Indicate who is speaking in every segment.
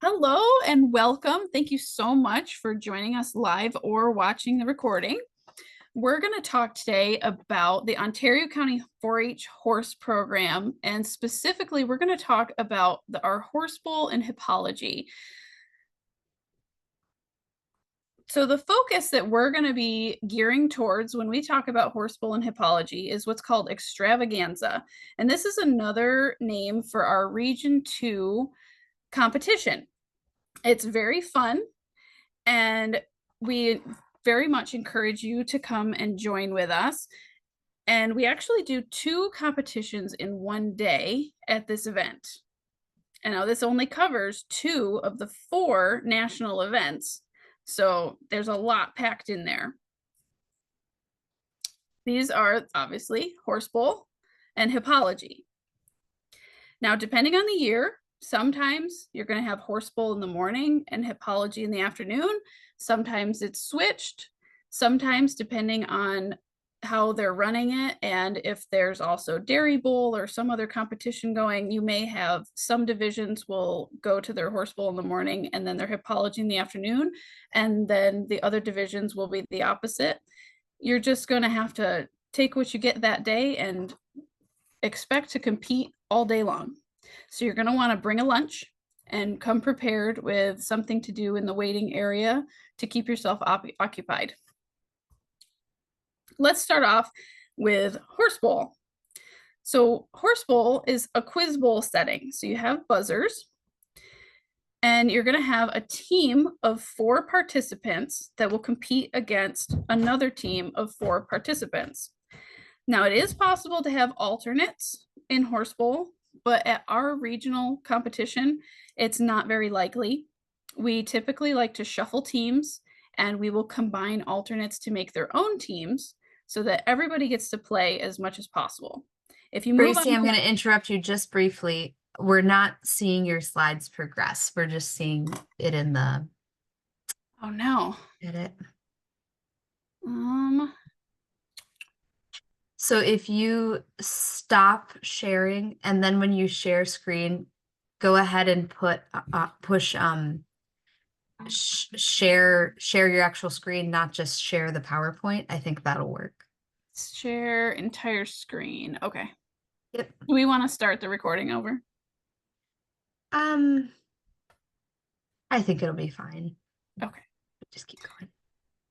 Speaker 1: Hello and welcome. Thank you so much for joining us live or watching the recording. We're going to talk today about the Ontario County 4-H horse program, and specifically we're going to talk about our horse bowl and hippology. So the focus that we're going to be gearing towards when we talk about horse bowl and hippology is what's called extravaganza. And this is another name for our Region 2 competition. It's very fun, and we very much encourage you to come and join with us. And we actually do 2 competitions in one day at this event. And now this only covers 2 of the 4 national events. So there's a lot packed in there. These are obviously horse bowl and hippology. Now, depending on the year, sometimes you're going to have horse bowl in the morning and hippology in the afternoon. Sometimes it's switched. Sometimes, depending on how they're running it, and if there's also dairy bowl or some other competition going, you may have some divisions will go to their horse bowl in the morning and then their hippology in the afternoon, and then the other divisions will be the opposite. You're just going to have to take what you get that day and expect to compete all day long. So you're going to want to bring a lunch and come prepared with something to do in the waiting area to keep yourself occupied. Let's start off with horse bowl. So horse bowl is a quiz bowl setting. So you have buzzers, and you're going to have a team of 4 participants that will compete against another team of 4 participants. Now, it is possible to have alternates in horse bowl, but at our regional competition, it's not very likely. We typically like to shuffle teams, and we will combine alternates to make their own teams so that everybody gets to play as much as possible. If you move
Speaker 2: Gracie,
Speaker 1: on,
Speaker 2: I'm going to interrupt you just briefly. We're not seeing your slides progress. We're just seeing it in the
Speaker 1: oh no.
Speaker 2: edit.
Speaker 1: Um,
Speaker 2: So if you stop sharing and then when you share screen, go ahead and push share your actual screen, not just share the PowerPoint. I think that'll work.
Speaker 1: share entire screen. Okay.
Speaker 2: Yep.
Speaker 1: Do we want to start the recording over?
Speaker 2: I think it'll be fine.
Speaker 1: Okay.
Speaker 2: Just keep going.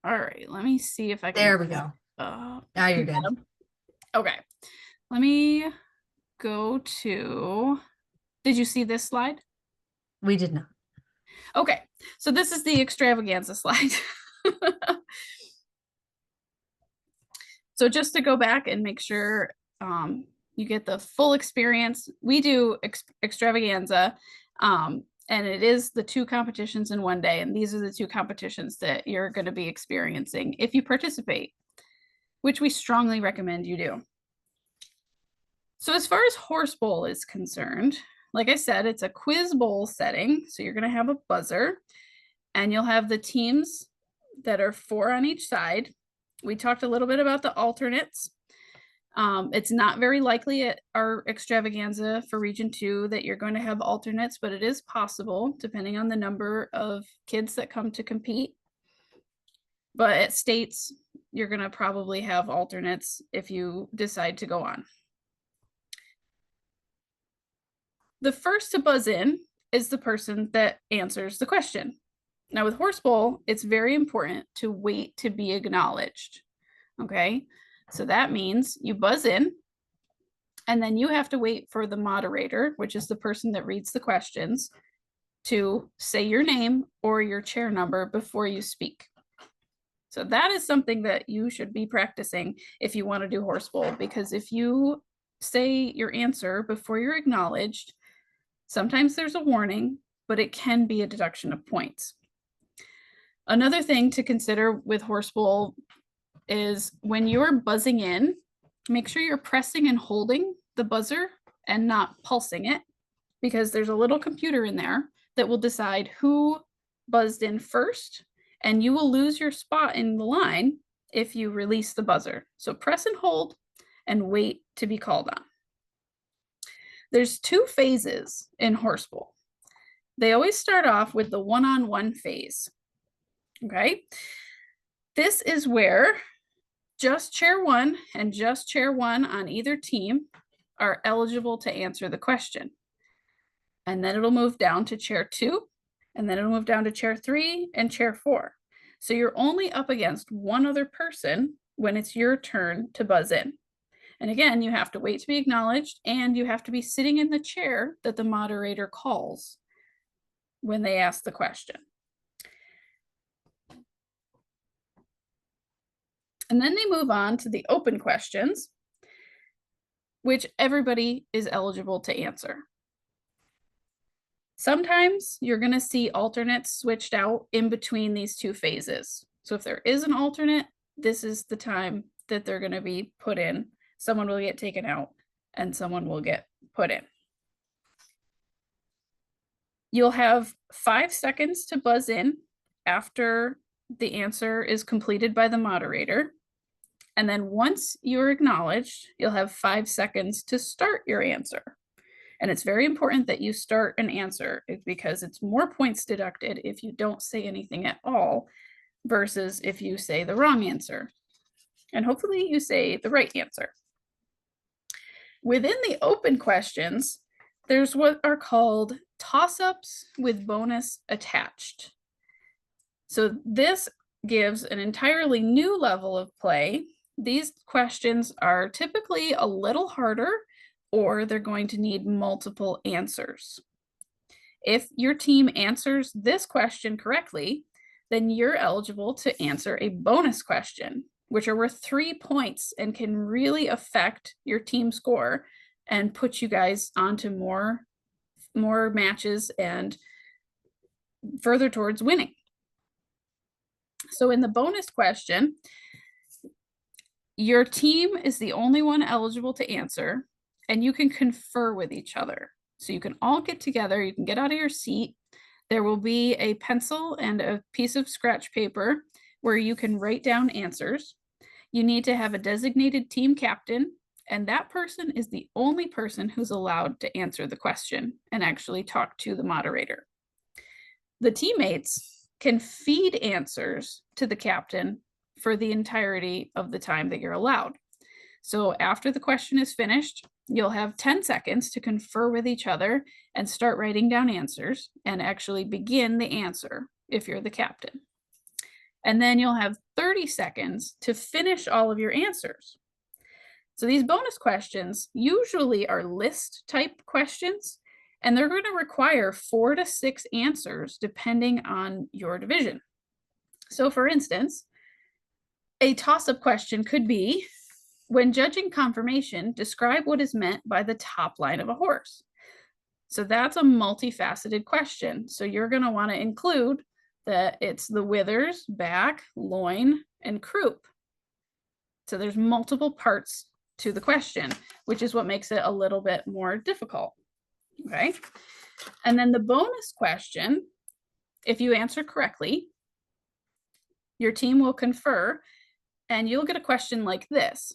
Speaker 1: All right. Let me see if I can.
Speaker 2: There we go. Now you're good.
Speaker 1: Okay. Let me go to. Did you see this slide?
Speaker 2: We did not.
Speaker 1: Okay. So this is the extravaganza slide. So just to go back and make sure you get the full experience, we do extravaganza, and it is the 2 competitions in one day. And these are the 2 competitions that you're going to be experiencing if you participate, which we strongly recommend you do. So as far as horse bowl is concerned, like I said, it's a quiz bowl setting. So you're going to have a buzzer, and you'll have the teams that are 4 on each side. We talked a little bit about the alternates. It's not very likely at our extravaganza for Region 2 that you're going to have alternates, but it is possible depending on the number of kids that come to compete. But at states, you're going to probably have alternates if you decide to go on. The first to buzz in is the person that answers the question. Now with horse bowl, it's very important to wait to be acknowledged. Okay, so that means you buzz in, and then you have to wait for the moderator, which is the person that reads the questions, to say your name or your chair number before you speak. So that is something that you should be practicing if you want to do horse bowl, because if you say your answer before you're acknowledged, sometimes there's a warning, but it can be a deduction of points. Another thing to consider with horse bowl is when you're buzzing in, make sure you're pressing and holding the buzzer and not pulsing it, because there's a little computer in there that will decide who buzzed in first, and you will lose your spot in the line if you release the buzzer. So press and hold and wait to be called on. There's 2 phases in horse bowl. they always start off with the one-on-one phase. Okay. This is where just chair one and just chair one on either team are eligible to answer the question. And then it'll move down to chair two, and then it'll move down to chair three and chair four. So you're only up against one other person when it's your turn to buzz in. And again, you have to wait to be acknowledged, and you have to be sitting in the chair that the moderator calls when they ask the question. And then they move on to the open questions, which everybody is eligible to answer. Sometimes you're going to see alternates switched out in between these two phases. So if there is an alternate, this is the time that they're going to be put in. Someone will get taken out and someone will get put in. You'll have 5 seconds to buzz in after the answer is completed by the moderator. And then once you're acknowledged, you'll have 5 seconds to start your answer. And it's very important that you start an answer because it's more points deducted if you don't say anything at all versus if you say the wrong answer. And hopefully you say the right answer. Within the open questions, there's what are called toss-ups with bonus attached. So this gives an entirely new level of play. These questions are typically a little harder, or they're going to need multiple answers. If your team answers this question correctly, then you're eligible to answer a bonus question, which are worth 3 points and can really affect your team score and put you guys onto more matches and further towards winning. So in the bonus question, your team is the only one eligible to answer, and you can confer with each other. So you can all get together, you can get out of your seat. There will be a pencil and a piece of scratch paper where you can write down answers. You need to have a designated team captain, and that person is the only person who's allowed to answer the question and actually talk to the moderator. The teammates can feed answers to the captain for the entirety of the time that you're allowed. So after the question is finished, you'll have 10 seconds to confer with each other and start writing down answers and actually begin the answer if you're the captain. And then you'll have 30 seconds to finish all of your answers. So these bonus questions usually are list type questions, and they're going to require 4 to 6 answers depending on your division. So for instance, a toss-up question could be, when judging conformation, describe what is meant by the top line of a horse. So that's a multifaceted question. So you're going to want to include that it's the withers, back, loin, and croup. So there's multiple parts to the question, which is what makes it a little bit more difficult. Okay. And then the bonus question, if you answer correctly, your team will confer and you'll get a question like this.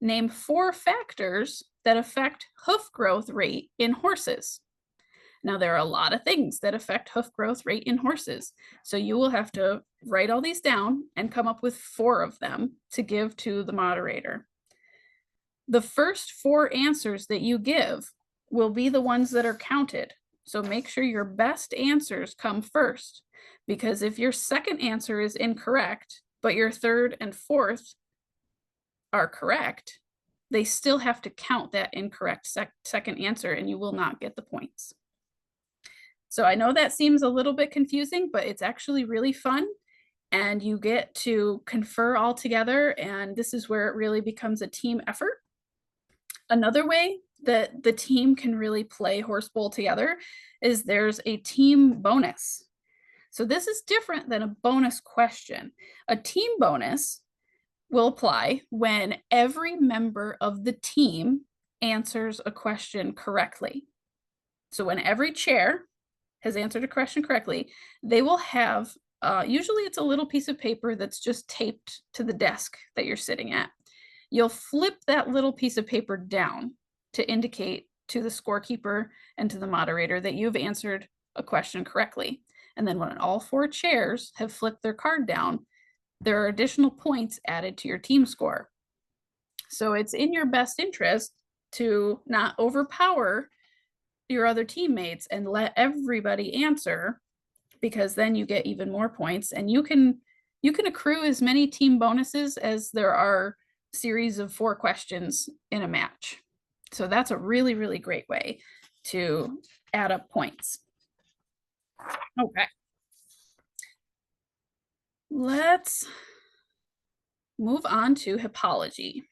Speaker 1: Name 4 factors that affect hoof growth rate in horses. Now, there are a lot of things that affect hoof growth rate in horses. So you will have to write all these down and come up with 4 of them to give to the moderator. The first 4 answers that you give will be the ones that are counted. So make sure your best answers come first, because if your second answer is incorrect, but your third and fourth are correct, they still have to count that incorrect second answer and you will not get the points. So I know that seems a little bit confusing, but it's actually really fun and you get to confer all together, and this is where it really becomes a team effort. Another way that the team can really play Horse Bowl together is there's a team bonus. So this is different than a bonus question. A team bonus will apply when every member of the team answers a question correctly. So when every chair has answered a question correctly, they will have, usually it's a little piece of paper that's just taped to the desk that you're sitting at. You'll flip that little piece of paper down to indicate to the scorekeeper and to the moderator that you've answered a question correctly. And then when all 4 chairs have flipped their card down, there are additional points added to your team score. So it's in your best interest to not overpower your other teammates and let everybody answer, because then you get even more points, and you can accrue as many team bonuses as there are series of 4 questions in a match. So that's a really, really great way to add up points. Okay. Let's move on to Hippology.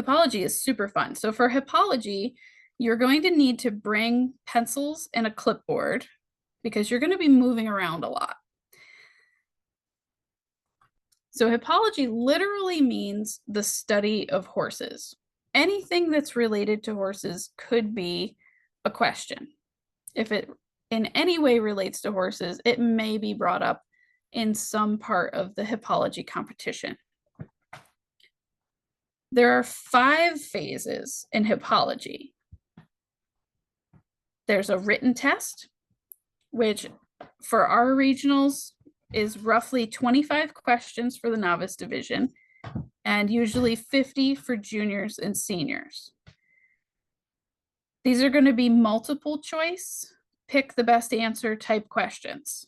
Speaker 1: Hippology is super fun. So for Hippology, you're going to need to bring pencils and a clipboard because you're going to be moving around a lot. So Hippology literally means the study of horses. Anything that's related to horses could be a question. If it in any way relates to horses, it may be brought up in some part of the Hippology competition. There are 5 phases in Hippology. There's a written test, which for our regionals is roughly 25 questions for the novice division and usually 50 for juniors and seniors. These are going to be multiple choice, pick the best answer type questions.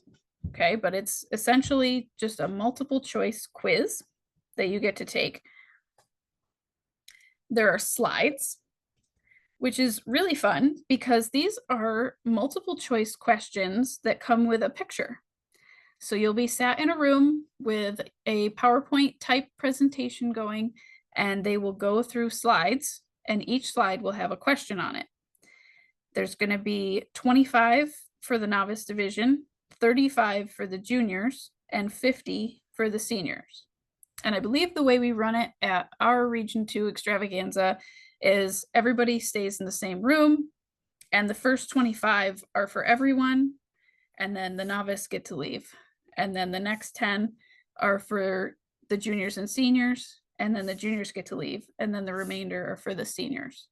Speaker 1: Okay, but it's essentially just a multiple choice quiz that you get to take. There are slides, which is really fun because these are multiple choice questions that come with a picture. So you'll be sat in a room with a PowerPoint type presentation going, and they will go through slides, and each slide will have a question on it. There's going to be 25 for the novice division, 35 for the juniors, and 50 for the seniors. And I believe the way we run it at our Region 2 Extravaganza is everybody stays in the same room, and the first 25 are for everyone, and then the novice get to leave. And then the next 10 are for the juniors and seniors, and then the juniors get to leave, and then the remainder are for the seniors.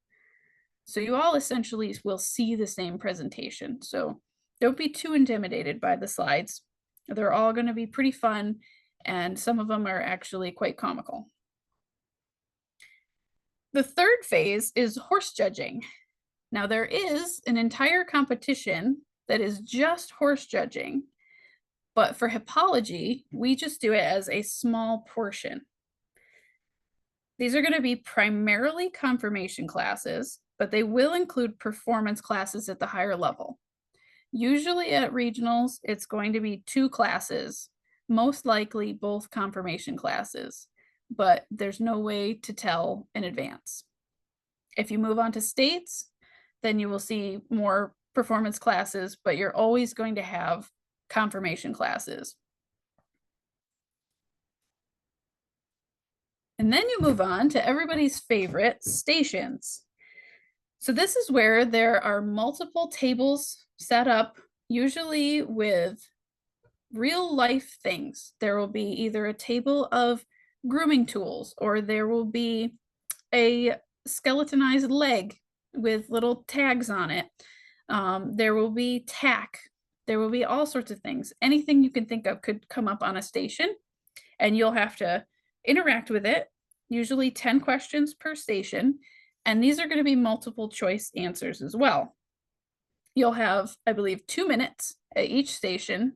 Speaker 1: So you all essentially will see the same presentation. So don't be too intimidated by the slides. They're all going to be pretty fun, and some of them are actually quite comical. The third phase is horse judging. Now there is an entire competition that is just horse judging, but for Hippology, we just do it as a small portion. These are going to be primarily confirmation classes, but they will include performance classes at the higher level. Usually at regionals, it's going to be 2 classes, most likely both confirmation classes, but there's no way to tell in advance. If you move on to states, then you will see more performance classes, but you're always going to have confirmation classes. And then you move on to everybody's favorite, stations. So this is where there are multiple tables set up, usually with real life things. There will be either a table of grooming tools, or there will be a skeletonized leg with little tags on it. There will be tack. There will be all sorts of things. Anything you can think of could come up on a station, and you'll have to interact with it, usually 10 questions per station. And these are going to be multiple choice answers as well. You'll have, I believe, 2 minutes at each station,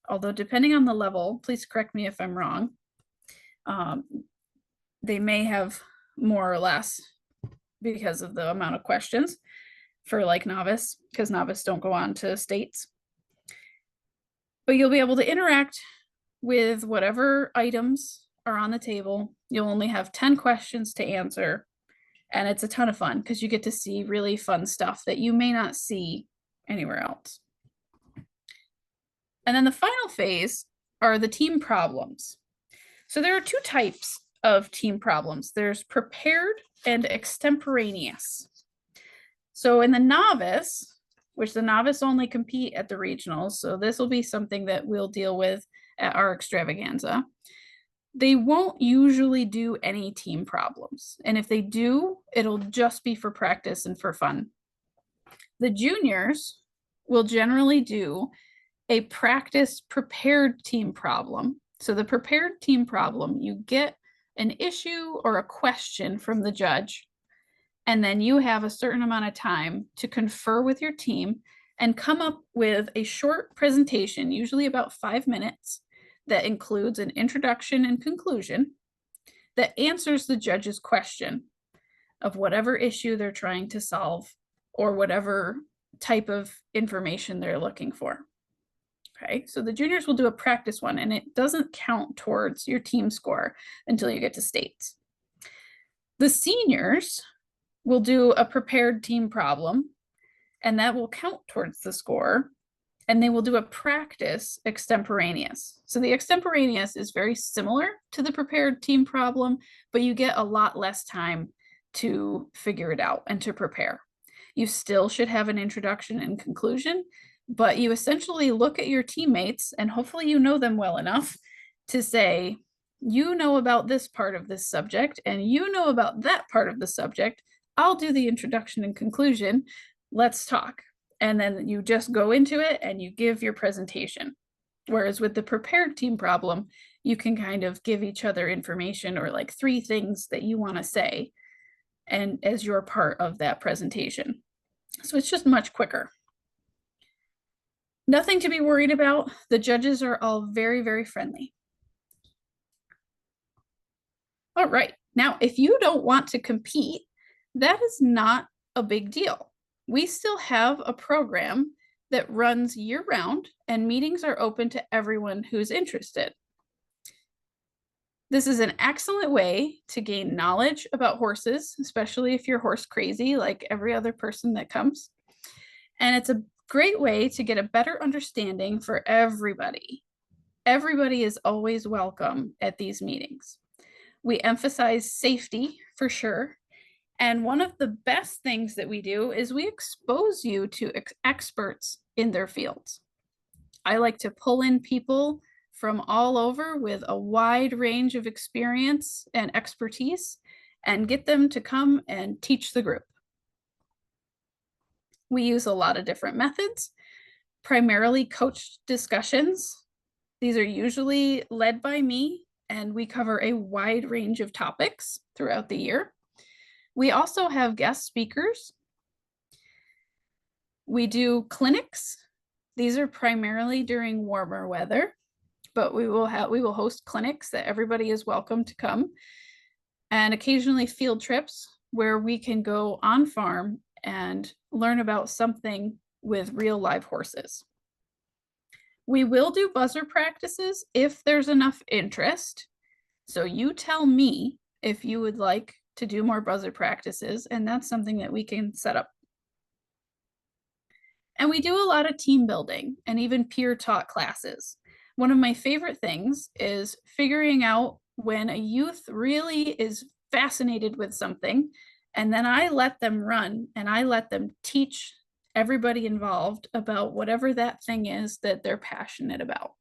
Speaker 1: although depending on the level, please correct me if I'm wrong. They may have more or less because of the amount of questions for like novice, because novice don't go on to states. But you'll be able to interact with whatever items are on the table. You'll only have 10 questions to answer, and it's a ton of fun because you get to see really fun stuff that you may not see anywhere else. And then the final phase are the team problems. So there are 2 types of team problems. There's prepared and extemporaneous. So in the novice, which the novice only compete at the regionals, so this will be something that we'll deal with at our extravaganza, they won't usually do any team problems. And if they do, it'll just be for practice and for fun. The juniors will generally do a practice prepared team problem. So the prepared team problem, you get an issue or a question from the judge, and then you have a certain amount of time to confer with your team and come up with a short presentation, usually about 5 minutes, that includes an introduction and conclusion that answers the judge's question of whatever issue they're trying to solve or whatever type of information they're looking for. Okay, so the juniors will do a practice one, and it doesn't count towards your team score until you get to states. The seniors will do a prepared team problem, and that will count towards the score, and they will do a practice extemporaneous. So the extemporaneous is very similar to the prepared team problem, but you get a lot less time to figure it out and to prepare. You still should have an introduction and conclusion, but you essentially look at your teammates, and hopefully you know them well enough to say, you know about this part of this subject, and you know about that part of the subject. I'll do the introduction and conclusion. Let's talk. And then you just go into it and you give your presentation. Whereas with the prepared team problem, you can kind of give each other information or like 3 things that you want to say, and as you're part of that presentation. So it's just much quicker. Nothing to be worried about. The judges are all very, very friendly. All right, now if you don't want to compete, that is not a big deal. We still have a program that runs year-round, and meetings are open to everyone who's interested. This is an excellent way to gain knowledge about horses, especially if you're horse crazy like every other person that comes. And it's a great way to get a better understanding for everybody. Everybody is always welcome at these meetings. We emphasize safety for sure. And one of the best things that we do is we expose you to experts in their fields. I like to pull in people from all over with a wide range of experience and expertise and get them to come and teach the group. We use a lot of different methods, primarily coached discussions. These are usually led by me, and we cover a wide range of topics throughout the year. We also have guest speakers. We do clinics. These are primarily during warmer weather, but we will host clinics that everybody is welcome to come, and occasionally field trips where we can go on farm and learn about something with real live horses. We will do buzzer practices if there's enough interest. So you tell me if you would like to do more buzzer practices, and that's something that we can set up. And we do a lot of team building and even peer taught classes. One of my favorite things is figuring out when a youth really is fascinated with something, and then I let them run and I let them teach everybody involved about whatever that thing is that they're passionate about.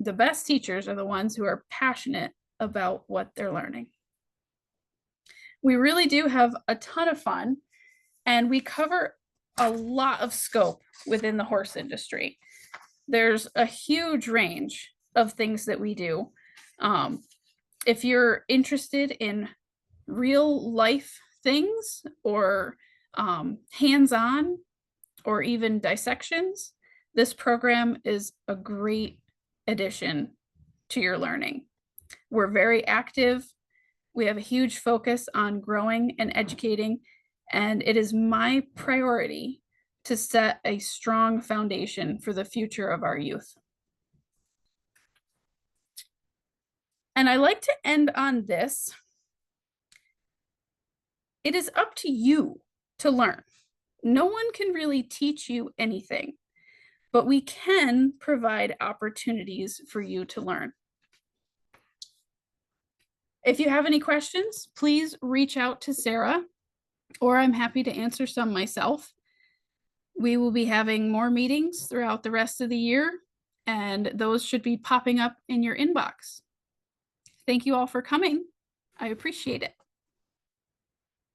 Speaker 1: The best teachers are the ones who are passionate about what they're learning. We really do have a ton of fun, and we cover a lot of scope within the horse industry. There's a huge range of things that we do. If you're interested in real life things or hands-on or even dissections, this program is a great addition to your learning. We're very active. We have a huge focus on growing and educating, and it is my priority to set a strong foundation for the future of our youth. And I like to end on this. It is up to you to learn. No one can really teach you anything, but we can provide opportunities for you to learn. If you have any questions, please reach out to Sarah, or I'm happy to answer some myself. We will be having more meetings throughout the rest of the year, and those should be popping up in your inbox. Thank you all for coming. I appreciate it.